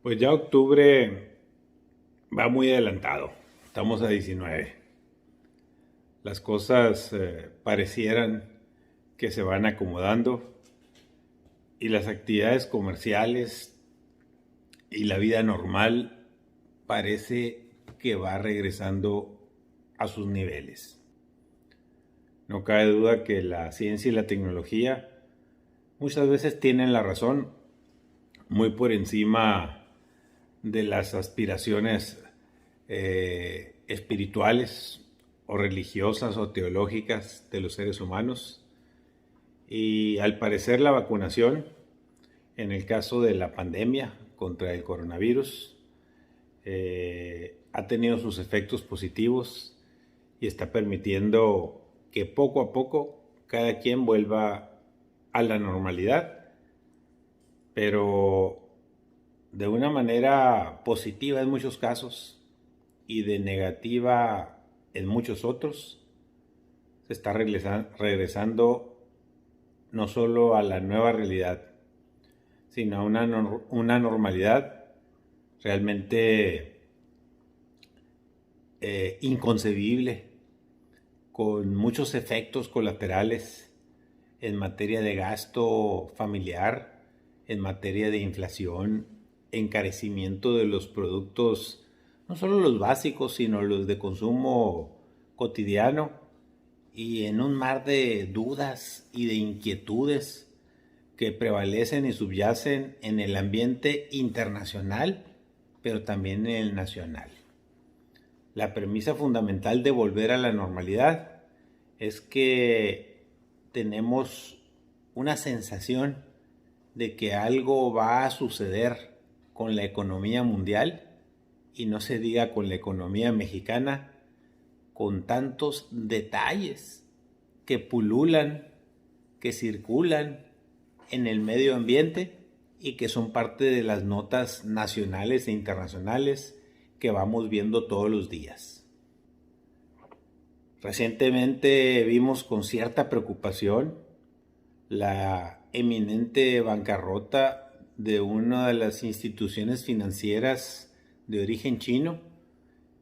Pues ya octubre va muy adelantado. Estamos a 19. Las cosas parecieran que se van acomodando y las actividades comerciales y la vida normal parece que va regresando a sus niveles. No cabe duda que la ciencia y la tecnología muchas veces tienen la razón muy por encima de las aspiraciones espirituales o religiosas o teológicas de los seres humanos. Y al parecer la vacunación, en el caso de la pandemia contra el coronavirus, ha tenido sus efectos positivos y está permitiendo que poco a poco cada quien vuelva a la normalidad, pero de una manera positiva en muchos casos y de negativa en muchos otros. Se está regresando no solo a la nueva realidad, sino a una normalidad realmente inconcebible, con muchos efectos colaterales en materia de gasto familiar, en materia de inflación, encarecimiento de los productos, no solo los básicos, sino los de consumo cotidiano, y en un mar de dudas y de inquietudes que prevalecen y subyacen en el ambiente internacional, pero también en el nacional. La premisa fundamental de volver a la normalidad es que tenemos una sensación de que algo va a suceder con la economía mundial, y no se diga con la economía mexicana, con tantos detalles que pululan, que circulan en el medio ambiente y que son parte de las notas nacionales e internacionales que vamos viendo todos los días. Recientemente vimos con cierta preocupación la eminente bancarrota de una de las instituciones financieras de origen chino,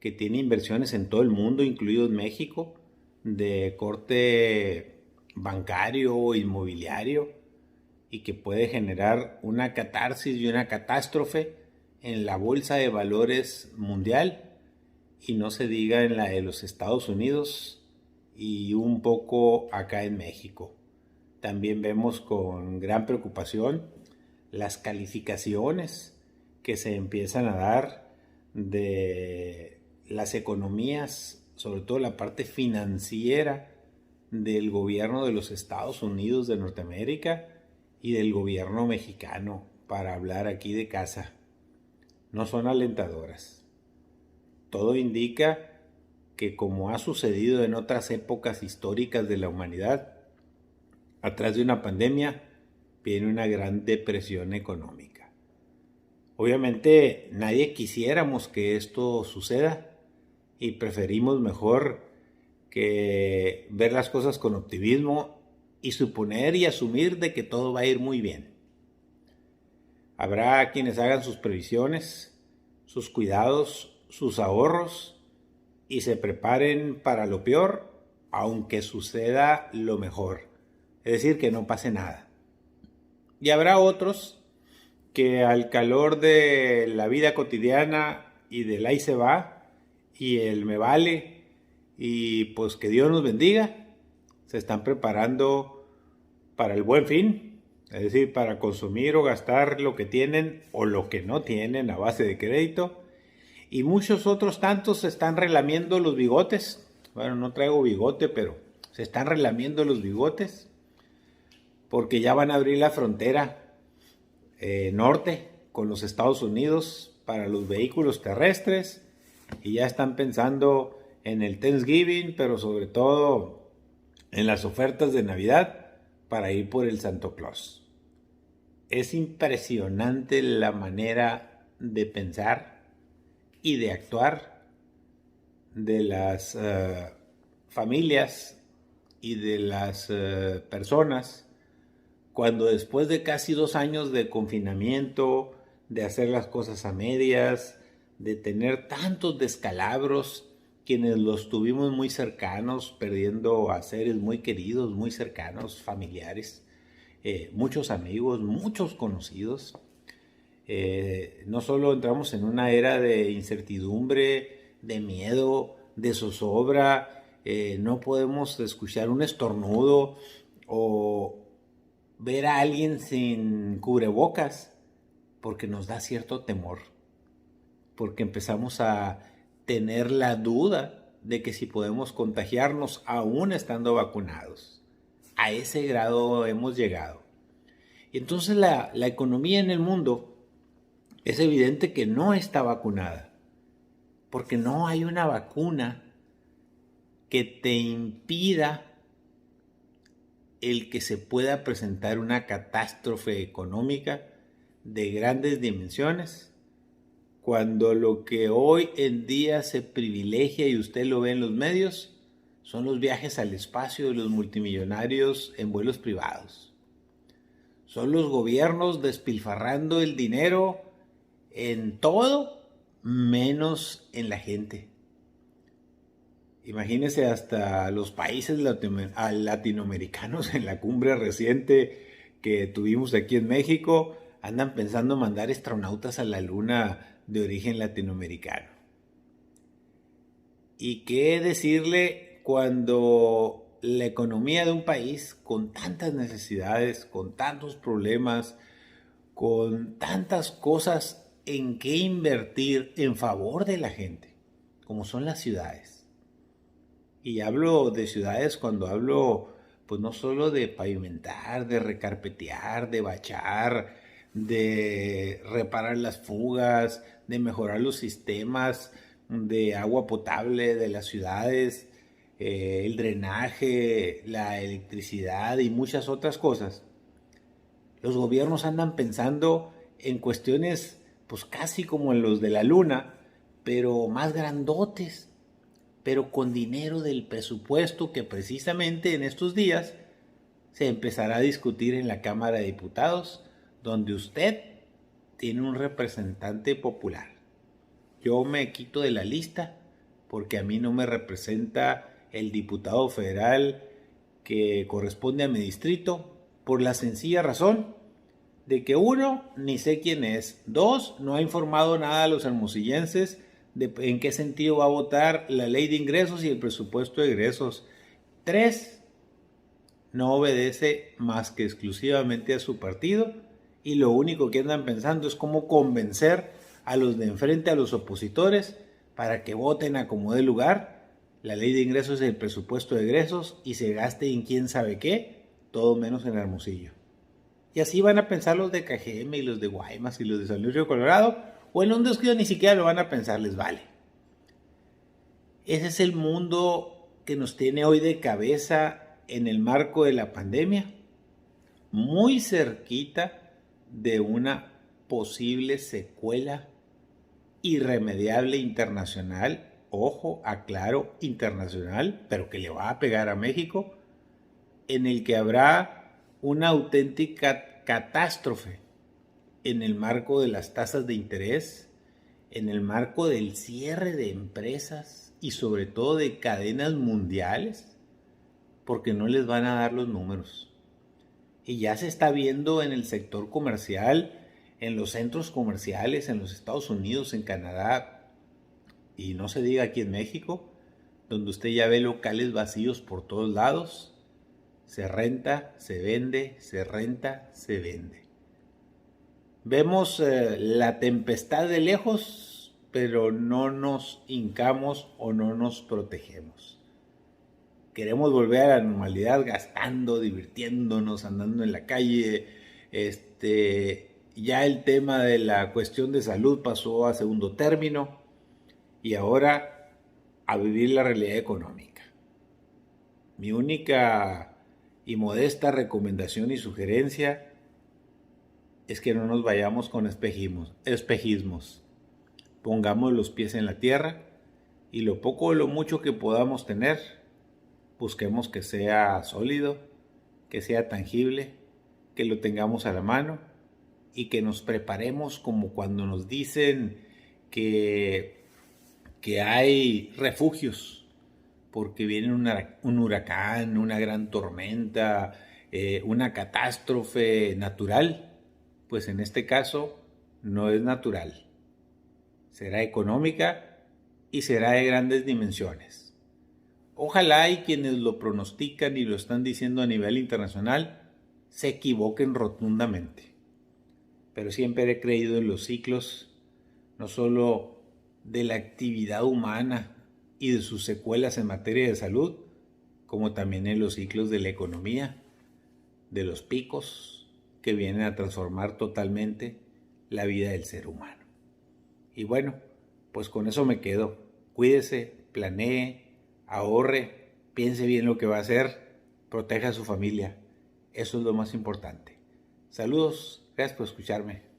que tiene inversiones en todo el mundo, incluido en México, de corte bancario o inmobiliario, y que puede generar una catarsis y una catástrofe en la bolsa de valores mundial, y no se diga en la de los Estados Unidos y un poco acá en México. También vemos con gran preocupación las calificaciones que se empiezan a dar de las economías, sobre todo la parte financiera del gobierno de los Estados Unidos de Norteamérica y del gobierno mexicano, para hablar aquí de casa. No son alentadoras. Todo indica que, como ha sucedido en otras épocas históricas de la humanidad, atrás de una pandemia viene una gran depresión económica. Obviamente nadie quisiéramos que esto suceda, y preferimos mejor que ver las cosas con optimismo y suponer y asumir de que todo va a ir muy bien. Habrá quienes hagan sus previsiones, sus cuidados, sus ahorros, y se preparen para lo peor, aunque suceda lo mejor. Es decir, que no pase nada. Y habrá otros que, al calor de la vida cotidiana y del ahí se va y el me vale y pues que Dios nos bendiga, se están preparando para el buen fin, es decir, para consumir o gastar lo que tienen o lo que no tienen a base de crédito. Y muchos otros tantos se están relamiendo los bigotes. Bueno, no traigo bigote, pero se están relamiendo los bigotes porque ya van a abrir la frontera norte con los Estados Unidos para los vehículos terrestres, y ya están pensando en el Thanksgiving, pero sobre todo en las ofertas de Navidad para ir por el Santo Claus. Es impresionante la manera de pensar y de actuar de las familias y de las personas, cuando después de casi 2 años de confinamiento, de hacer las cosas a medias, de tener tantos descalabros, quienes los tuvimos muy cercanos, perdiendo a seres muy queridos, muy cercanos, familiares, muchos amigos, muchos conocidos. No solo entramos en una era de incertidumbre, de miedo, de zozobra, no podemos escuchar un estornudo o ver a alguien sin cubrebocas porque nos da cierto temor, porque empezamos a tener la duda de que si podemos contagiarnos aún estando vacunados. A ese grado hemos llegado. Y entonces la economía en el mundo es evidente que no está vacunada, porque no hay una vacuna que te impida el que se pueda presentar una catástrofe económica de grandes dimensiones, cuando lo que hoy en día se privilegia, y usted lo ve en los medios, son los viajes al espacio de los multimillonarios en vuelos privados. Son los gobiernos despilfarrando el dinero en todo menos en la gente. Imagínese hasta los países latinoamericanos en la cumbre reciente que tuvimos aquí en México andan pensando mandar astronautas a la luna de origen latinoamericano. ¿Y qué decirle cuando la economía de un país con tantas necesidades, con tantos problemas, con tantas cosas en que invertir en favor de la gente, como son las ciudades? Y hablo de ciudades cuando hablo, pues no solo de pavimentar, de recarpetear, de bachar, de reparar las fugas, de mejorar los sistemas de agua potable de las ciudades, el drenaje, la electricidad y muchas otras cosas. Los gobiernos andan pensando en cuestiones pues casi como en los de la luna, pero más grandotes, pero con dinero del presupuesto que precisamente en estos días se empezará a discutir en la Cámara de Diputados, donde usted tiene un representante popular. Yo me quito de la lista porque a mí no me representa el diputado federal que corresponde a mi distrito, por la sencilla razón de que uno, ni sé quién es; dos, no ha informado nada a los hermosillenses de en qué sentido va a votar la ley de ingresos y el presupuesto de egresos; tres, no obedece más que exclusivamente a su partido y lo único que andan pensando es cómo convencer a los de enfrente, a los opositores, para que voten a como dé lugar la ley de ingresos y el presupuesto de egresos y se gaste en quién sabe qué, todo menos en Hermosillo. Y así van a pensar los de Cajeme y los de Guaymas y los de San Luis Río Colorado, o en un descuido ni siquiera lo van a pensar, les vale. Ese es el mundo que nos tiene hoy de cabeza en el marco de la pandemia, muy cerquita de una posible secuela irremediable internacional, ojo, aclaro, internacional, pero que le va a pegar a México, en el que habrá una auténtica catástrofe en el marco de las tasas de interés, en el marco del cierre de empresas y sobre todo de cadenas mundiales, porque no les van a dar los números. Y ya se está viendo en el sector comercial, en los centros comerciales, en los Estados Unidos, en Canadá, y no se diga aquí en México, donde usted ya ve locales vacíos por todos lados. Se renta, se vende, se renta, se vende. Vemos la tempestad de lejos, pero no nos hincamos o no nos protegemos. Queremos volver a la normalidad gastando, divirtiéndonos, andando en la calle. Ya el tema de la cuestión de salud pasó a segundo término y ahora a vivir la realidad económica. Mi única y modesta recomendación y sugerencia es que no nos vayamos con espejismos. Pongamos los pies en la tierra y lo poco o lo mucho que podamos tener, busquemos que sea sólido, que sea tangible, que lo tengamos a la mano y que nos preparemos como cuando nos dicen que hay refugios, porque viene un huracán, una gran tormenta, una catástrofe natural. Pues en este caso no es natural, será económica y será de grandes dimensiones. Ojalá y quienes lo pronostican y lo están diciendo a nivel internacional se equivoquen rotundamente. Pero siempre he creído en los ciclos, no solo de la actividad humana y de sus secuelas en materia de salud, como también en los ciclos de la economía, de los picos que vienen a transformar totalmente la vida del ser humano. Y bueno, pues con eso me quedo. Cuídese, planee, ahorre, piense bien lo que va a hacer, proteja a su familia. Eso es lo más importante. Saludos, gracias por escucharme.